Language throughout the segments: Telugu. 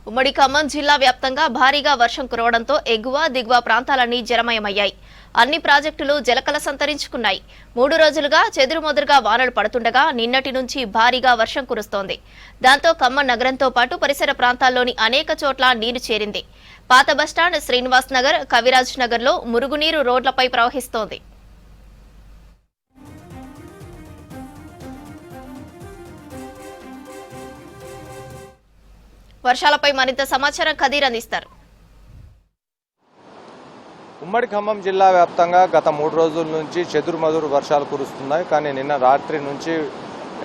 ఉమ్మడి ఖమ్మం జిల్లా వ్యాప్తంగా భారీగా వర్షం కురవడంతో ఎగువ దిగువ ప్రాంతాలన్నీ జలమయమయ్యాయి. అన్ని ప్రాజెక్టులు జలకల సంతరించుకున్నాయి. 3 రోజులుగా చెదురుమదురుగా వానలు పడుతుండగా నిన్నటి నుంచి భారీగా వర్షం కురుస్తోంది. దాంతో ఖమ్మం నగరంతో పాటు పరిసర ప్రాంతాల్లోని అనేక చోట్ల నీరు చేరింది. పాత బస్టాండ్, శ్రీనివాస్ నగర్, కవిరాజ్ నగర్లో మురుగునీరు రోడ్లపై ప్రవహిస్తోంది. వర్షాలపై మరింత సమాచారం ఖదీర్ అందిస్తారు. ఉమ్మడి ఖమ్మం జిల్లా వ్యాప్తంగా గత 3 రోజుల నుంచి చెదురుమదురు వర్షాలు కురుస్తున్నాయి. కానీ నిన్న రాత్రి నుంచి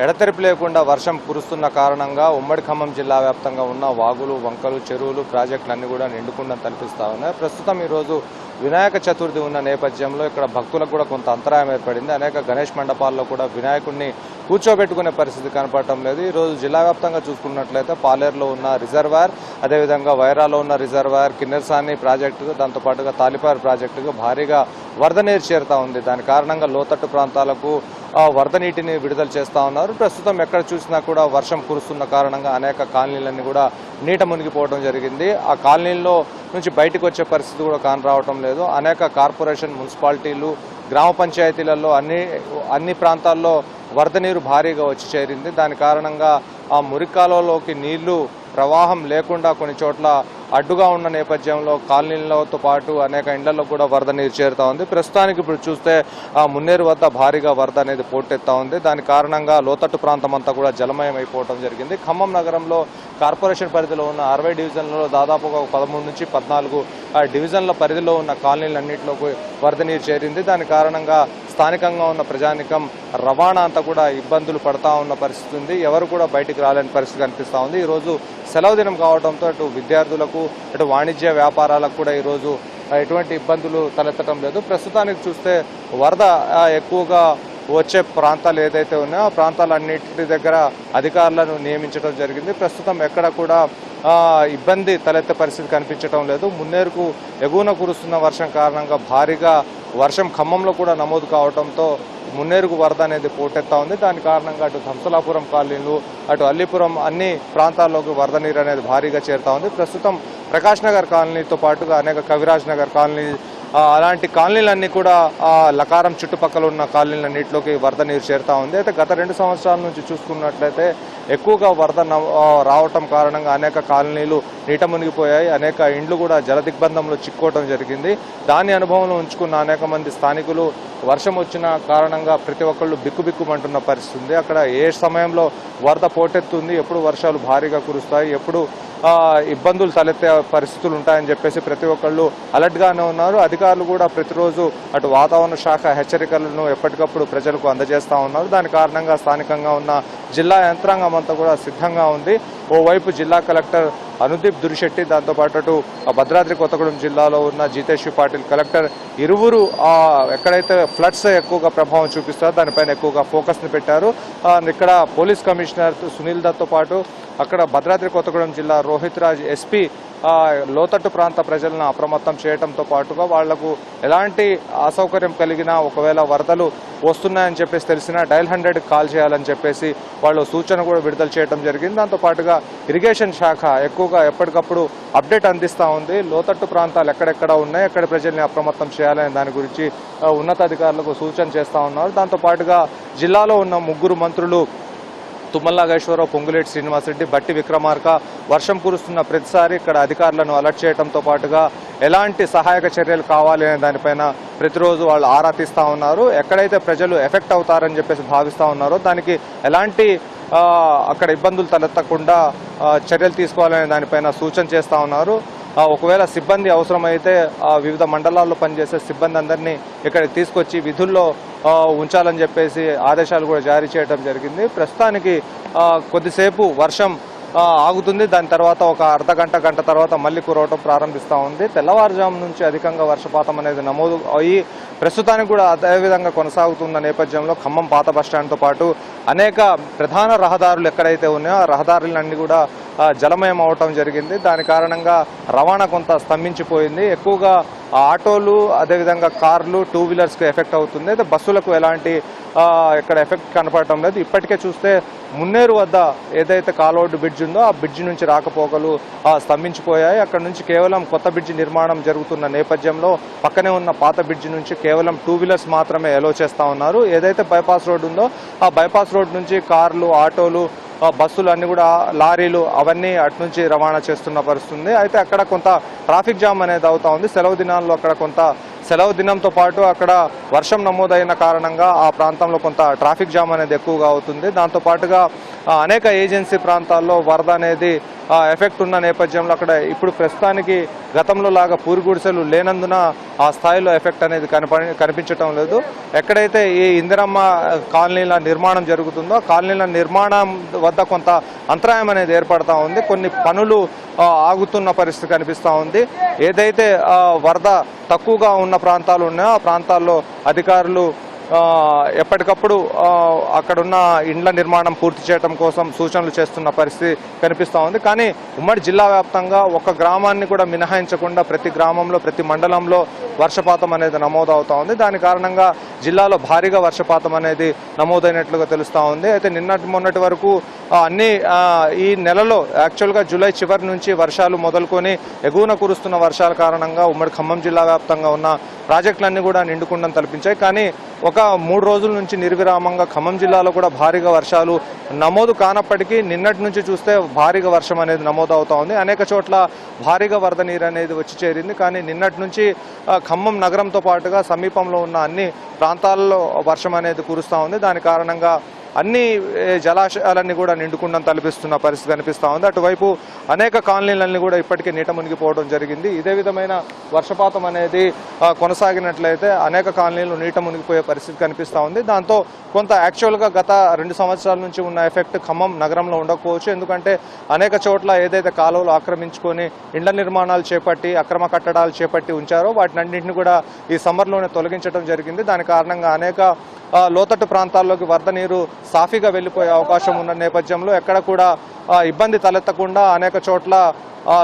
ఎడతెరిపి లేకుండా వర్షం కురుస్తున్న కారణంగా ఉమ్మడి ఖమ్మం జిల్లా వ్యాప్తంగా ఉన్న వాగులు, వంకలు, చెరువులు, ప్రాజెక్టులన్నీ కూడా నిండుకుండా తలపిస్తా ఉన్నాయి. ప్రస్తుతం ఈరోజు వినాయక చతుర్థి ఉన్న నేపథ్యంలో ఇక్కడ భక్తులకు కూడా కొంత అంతరాయం ఏర్పడింది. అనేక గణేష్ మండపాల్లో కూడా వినాయకుడిని కూర్చోబెట్టుకునే పరిస్థితి కనపడటం లేదు. ఈరోజు జిల్లా వ్యాప్తంగా చూసుకున్నట్లయితే పాలేరులో ఉన్న రిజర్వాయర్, అదేవిధంగా వైరాలో ఉన్న రిజర్వాయర్, కిన్నెరసాని ప్రాజెక్టుకు, దాంతోపాటుగా తాలిపారు ప్రాజెక్టుకు భారీగా వరద నీరు చేరుతా ఉంది. దాని కారణంగా లోతట్టు ప్రాంతాలకు వరద నీటిని విడుదల చేస్తూ ఉన్నారు. ప్రస్తుతం ఎక్కడ చూసినా కూడా వర్షం కురుస్తున్న కారణంగా అనేక కాలనీలన్నీ కూడా నీట మునిగిపోవడం జరిగింది. ఆ కాలనీల్లో నుంచి బయటకు వచ్చే పరిస్థితి కూడా కానరావటం లేదు. అనేక కార్పొరేషన్, మున్సిపాలిటీలు, గ్రామ పంచాయతీలలో అన్ని ప్రాంతాల్లో వరద నీరు భారీగా వచ్చి చేరింది. దాని కారణంగా ఆ మురికాలలోకి నీళ్లు ప్రవాహం లేకుండా కొన్ని చోట్ల అడ్డుగా ఉన్న నేపథ్యంలో కాలనీలతో పాటు అనేక ఇండ్లలో కూడా వరద నీరు చేరుతా ఉంది. ప్రస్తుతానికి ఇప్పుడు చూస్తే ఆ మున్నేరు వద్ద భారీగా వరద అనేది పోటెత్తా ఉంది. దాని కారణంగా లోతట్టు ప్రాంతం అంతా కూడా జలమయం అయిపోవడం జరిగింది. ఖమ్మం నగరంలో కార్పొరేషన్ పరిధిలో ఉన్న 60 డివిజన్లలో దాదాపుగా 13 నుంచి 14 డివిజన్ల పరిధిలో ఉన్న కాలనీలన్నింటిలోకి వరద నీరు చేరింది. దాని కారణంగా స్థానికంగా ఉన్న ప్రజానికం రవాణా అంతా కూడా ఇబ్బందులు పడతా ఉన్న పరిస్థితి ఉంది. ఎవరు కూడా బయటికి రాలేని పరిస్థితి కనిపిస్తూ ఉంది. ఈరోజు సెలవు దినం కావడంతో అటు విద్యార్థులకు, అటు వాణిజ్య వ్యాపారాలకు కూడా ఈరోజు ఎటువంటి ఇబ్బందులు తలెత్తడం లేదు. ప్రస్తుతానికి చూస్తే వరద ఎక్కువగా వచ్చే ప్రాంతాలు ఏదైతే ఉన్నాయో ఆ ప్రాంతాలన్నింటి దగ్గర అధికారులను నియమించడం జరిగింది. ప్రస్తుతం ఎక్కడ కూడా ఇబ్బంది తలెత్తే పరిస్థితి కనిపించడం లేదు. మున్నేరుకు ఎగువన కురుస్తున్న వర్షం కారణంగా భారీగా వర్షం ఖమ్మంలో కూడా నమోదు కావడంతో మున్నేరుకు వరద అనేది పోటెత్తా ఉంది. దాని కారణంగా అటు హంసలాపురం కాలనీలు, అటు అల్లీపురం అన్ని ప్రాంతాల్లోకి వరద నీరు అనేది భారీగా చేరుతా ఉంది. ప్రస్తుతం ప్రకాష్ నగర్ కాలనీతో పాటుగా అనేక కవిరాజ్ నగర్ కాలనీ, అలాంటి కాలనీలన్నీ కూడా లకారం చుట్టుపక్కల ఉన్న కాలనీలన్నింటిలోకి వరద నీరు చేరుతా ఉంది. అయితే గత 2 సంవత్సరాల నుంచి చూసుకున్నట్లయితే ఎక్కువగా వరద రావటం కారణంగా అనేక కాలనీలు నీట మునిగిపోయాయి. అనేక ఇండ్లు కూడా జల దిగ్బంధంలో చిక్కోవడం జరిగింది. దాని అనుభవంలో ఉంచుకున్న అనేక మంది స్థానికులు వర్షం వచ్చిన కారణంగా ప్రతి ఒక్కళ్ళు బిక్కుబిక్కుమంటున్న పరిస్థితి ఉంది. అక్కడ ఏ సమయంలో వరద పోటెత్తుంది, ఎప్పుడు వర్షాలు భారీగా కురుస్తాయి, ఎప్పుడు ఇబ్బందులు తలెత్తే పరిస్థితులు ఉంటాయని చెప్పేసి ప్రతి ఒక్కళ్ళు అలర్ట్గానే ఉన్నారు. అధికారులు కూడా ప్రతిరోజు అటు వాతావరణ శాఖ హెచ్చరికలను ఎప్పటికప్పుడు ప్రజలకు అందజేస్తూ ఉన్నారు. దాని కారణంగా స్థానికంగా ఉన్న జిల్లా యంత్రాంగం అంతా కూడా సిద్ధంగా ఉంది. ఓవైపు జిల్లా కలెక్టర్ అనుదీప్ దురిశెట్టి, దాంతోపాటు అటు భద్రాద్రి కొత్తగూడెం జిల్లాలో ఉన్న జితేష్ పాటిల్ కలెక్టర్ ఇరువురు ఎక్కడైతే ఫ్లడ్స్ ఎక్కువగా ప్రభావం చూపిస్తారో దానిపైన ఎక్కువగా ఫోకస్ని పెట్టారు. ఇక్కడ పోలీస్ కమిషనర్ సునీల్ దత్తో పాటు అక్కడ భద్రాద్రి కొత్తగూడెం జిల్లా రోహిత్ రాజ్ ఎస్పీ లోతట్టు ప్రాంత ప్రజలను అప్రమత్తం చేయడంతో పాటుగా వాళ్లకు ఎలాంటి అసౌకర్యం కలిగినా, ఒకవేళ వరదలు వస్తున్నాయని చెప్పేసి తెలిసినా డయల్ 100 కాల్ చేయాలని చెప్పేసి వాళ్ళు సూచన కూడా విడుదల చేయడం జరిగింది. దాంతోపాటుగా ఇరిగేషన్ శాఖ ఎక్కువగా ఎప్పటికప్పుడు అప్డేట్ అందిస్తూ ఉంది. లోతట్టు ప్రాంతాలు ఎక్కడెక్కడ ఉన్నాయి, ఎక్కడ ప్రజల్ని అప్రమత్తం చేయాలనే దాని గురించి ఉన్నతాధికారులకు సూచన చేస్తూ ఉన్నారు. దాంతోపాటుగా జిల్లాలో ఉన్న 3 మంత్రులు తుమ్మల నాగేశ్వరరావు, పొంగులేటి శ్రీనివాసరెడ్డి, బట్టి విక్రమార్క వర్షం కురుస్తున్న ప్రతిసారి ఇక్కడ అధికారులను అలర్ట్ చేయడంతో పాటుగా ఎలాంటి సహాయక చర్యలు కావాలి అనే దానిపైన ప్రతిరోజు వాళ్ళు ఆరా తీస్తూ ఉన్నారు. ఎక్కడైతే ప్రజలు ఎఫెక్ట్ అవుతారని చెప్పేసి భావిస్తూ ఉన్నారో దానికి ఎలాంటి అక్కడ ఇబ్బందులు తలెత్తకుండా చర్యలు తీసుకోవాలనే దానిపైన సూచన చేస్తూ ఉన్నారు. ఒకవేళ సిబ్బంది అవసరమైతే వివిధ మండలాల్లో పనిచేసే సిబ్బంది అందరినీ ఇక్కడికి తీసుకొచ్చి విధుల్లో ఉంచాలని చెప్పేసి ఆదేశాలు కూడా జారీ చేయడం జరిగింది. ప్రస్తుతానికి కొద్దిసేపు వర్షం ఆగుతుంది. దాని తర్వాత ఒక గంట తర్వాత మళ్ళీ కురవటం ప్రారంభిస్తూ ఉంది. తెల్లవారుజాము నుంచి అధికంగా వర్షపాతం అనేది నమోదు అయ్యి ప్రస్తుతానికి కూడా అదేవిధంగా కొనసాగుతున్న నేపథ్యంలో ఖమ్మం పాత బస్టాండ్తో పాటు అనేక ప్రధాన రహదారులు ఎక్కడైతే ఉన్నాయో ఆ రహదారులన్నీ కూడా జలమయం అవటం జరిగింది. దాని కారణంగా రవాణా కొంత స్తంభించిపోయింది. ఎక్కువగా ఆటోలు అదేవిధంగా కార్లు, టూ వీలర్స్కి ఎఫెక్ట్ అవుతుంది. అయితే బస్సులకు ఎలాంటి ఇక్కడ ఎఫెక్ట్ కనపడటం లేదు. ఇప్పటికే చూస్తే మున్నేరు వద్ద ఏదైతే కాలోడ్ బ్రిడ్జ్ ఉందో ఆ బ్రిడ్జ్ నుంచి రాకపోకలు స్తంభించిపోయాయి. అక్కడ నుంచి కేవలం కొత్త బ్రిడ్జ్ నిర్మాణం జరుగుతున్న నేపథ్యంలో పక్కనే ఉన్న పాత బ్రిడ్జ్ నుంచి కేవలం టూ వీలర్స్ మాత్రమే ఎలో చేస్తూ ఉన్నారు. ఏదైతే బైపాస్ రోడ్ ఉందో ఆ బైపాస్ రోడ్ నుంచి కార్లు, ఆటోలు, బస్సులు అన్ని కూడా, లారీలు అవన్నీ అటు నుంచి రవాణా చేస్తున్న పరిస్థితుంది. అయితే అక్కడ కొంత ట్రాఫిక్ జామ్ అనేది అవుతా ఉంది. సెలవు దినాల్లో అక్కడ కొంత సెలవు దినంతో పాటు అక్కడ వర్షం నమోదైన కారణంగా ఆ ప్రాంతంలో కొంత ట్రాఫిక్ జామ్ అనేది ఎక్కువగా అవుతుంది. దాంతో పాటుగా అనేక ఏజెన్సీ ప్రాంతాల్లో వరద అనేది ఎఫెక్ట్ ఉన్న నేపథ్యంలో అక్కడ ఇప్పుడు ప్రస్తుతానికి గతంలో లాగా పూరిగుడిసెలు లేనందున ఆ స్థాయిలో ఎఫెక్ట్ అనేది కనిపించటం లేదు. ఎక్కడైతే ఈ ఇందిరమ్మ కాలనీల నిర్మాణం జరుగుతుందో కాలనీల నిర్మాణం వద్ద కొంత అంతరాయం అనేది ఏర్పడతా ఉంది. కొన్ని పనులు ఆగుతున్న పరిస్థితి కనిపిస్తూ ఉంది. ఏదైతే వరద తక్కువగా ఉన్న ప్రాంతాలు ఉన్నాయో ఆ ప్రాంతాల్లో అధికారులు ఎప్పటికప్పుడు అక్కడున్న ఇండ్ల నిర్మాణం పూర్తి చేయడం కోసం సూచనలు చేస్తున్న పరిస్థితి కనిపిస్తూ ఉంది. కానీ ఉమ్మడి జిల్లా వ్యాప్తంగా ఒక గ్రామాన్ని కూడా మినహాయించకుండా ప్రతి గ్రామంలో, ప్రతి మండలంలో వర్షపాతం అనేది నమోదవుతూ ఉంది. దాని కారణంగా జిల్లాలో భారీగా వర్షపాతం అనేది నమోదైనట్లుగా తెలుస్తూ ఉంది. అయితే మొన్నటి వరకు ఈ నెలలో యాక్చువల్గా జూలై చివరి నుంచి వర్షాలు మొదలుకొని ఎగువన కురుస్తున్న వర్షాల కారణంగా ఉమ్మడి ఖమ్మం జిల్లా వ్యాప్తంగా ఉన్న ప్రాజెక్టులన్నీ కూడా నిండుకుండం తలపించాయి. కానీ ఒక 3 రోజుల నుంచి నిర్విరామంగా ఖమ్మం జిల్లాలో కూడా భారీగా వర్షాలు నమోదు కానప్పటికీ నిన్నటి నుంచి చూస్తే భారీగా వర్షం అనేది నమోదవుతా ఉంది. అనేక చోట్ల భారీగా వరద నీరు అనేది వచ్చి చేరింది. కానీ నిన్నటి నుంచి ఖమ్మం నగరంతో పాటుగా సమీపంలో ఉన్న అన్ని ప్రాంతాల్లో వర్షం అనేది కురుస్తూ ఉంది. దాని కారణంగా అన్ని జలాశయాలన్నీ కూడా నిండుకుండం తలపిస్తున్న పరిస్థితి కనిపిస్తూ ఉంది. అటువైపు అనేక కాలనీలన్నీ కూడా ఇప్పటికే నీట మునిగిపోవడం జరిగింది. ఇదే విధమైన వర్షపాతం అనేది కొనసాగినట్లయితే అనేక కాలనీలు నీట మునిగిపోయే పరిస్థితి కనిపిస్తూ ఉంది. దాంతో కొంత యాక్చువల్గా గత 2 సంవత్సరాల నుంచి ఉన్న ఎఫెక్ట్ ఖమ్మం నగరంలో ఉండకపోవచ్చు. ఎందుకంటే అనేక చోట్ల ఏదైతే కాలువలు ఆక్రమించుకొని ఇండ్ల నిర్మాణాలు చేపట్టి అక్రమ కట్టడాలు చేపట్టి ఉంచారో వాటినన్నింటినీ కూడా ఈ సమ్మర్లోనే తొలగించడం జరిగింది. దాని కారణంగా అనేక లోతట్టు ప్రాంతాల్లోకి వరద నీరు సాఫీగా వెళ్ళిపోయే అవకాశం ఉన్న నేపథ్యంలో ఎక్కడ కూడా ఇబ్బంది తలెత్తకుండా అనేక చోట్ల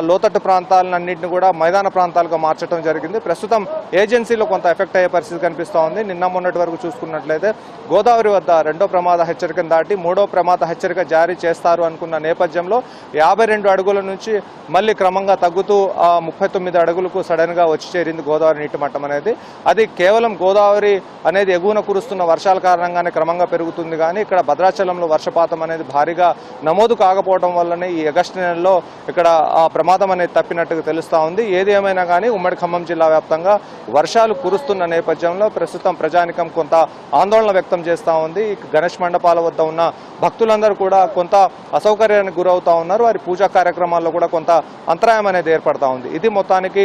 లోతట్టు ప్రాంతాలన్నింటినీ కూడా మైదాన ప్రాంతాలుగా మార్చడం జరిగింది. ప్రస్తుతం ఏజెన్సీలో కొంత ఎఫెక్ట్ అయ్యే పరిస్థితి కనిపిస్తూ ఉంది. నిన్న మొన్నటి వరకు చూసుకున్నట్లయితే గోదావరి వద్ద 2వ ప్రమాద హెచ్చరికను దాటి 3వ ప్రమాద హెచ్చరిక జారీ చేస్తారు అనుకున్న నేపథ్యంలో 52 అడుగుల నుంచి మళ్ళీ క్రమంగా తగ్గుతూ 39 అడుగులకు సడన్గా వచ్చి చేరింది గోదావరి నీటి మట్టం అనేది. అది కేవలం గోదావరి అనేది ఎగువన కురుస్తున్న వర్షాల కారణంగానే క్రమంగా పెరుగుతుంది. కానీ ఇక్కడ భద్రాచలంలో వర్షపాతం అనేది భారీగా నమోదు కాకపోవడం వల్లనే ఈ ఆగస్టు నెలలో ఇక్కడ ప్రమాదం అనేది తప్పినట్టుగా తెలుస్తూ ఉంది. ఏది ఏమైనా కానీ ఉమ్మడి ఖమ్మం జిల్లా వ్యాప్తంగా వర్షాలు కురుస్తున్న నేపథ్యంలో ప్రస్తుతం ప్రజానికం కొంత ఆందోళన వ్యక్తం చేస్తూ ఉంది. గణేష్ మండపాల వద్ద ఉన్న భక్తులందరూ కూడా కొంత అసౌకర్యానికి గురవుతూ ఉన్నారు. వారి పూజా కార్యక్రమాల్లో కూడా కొంత అంతరాయం అనేది ఏర్పడతా ఉంది. ఇది మొత్తానికి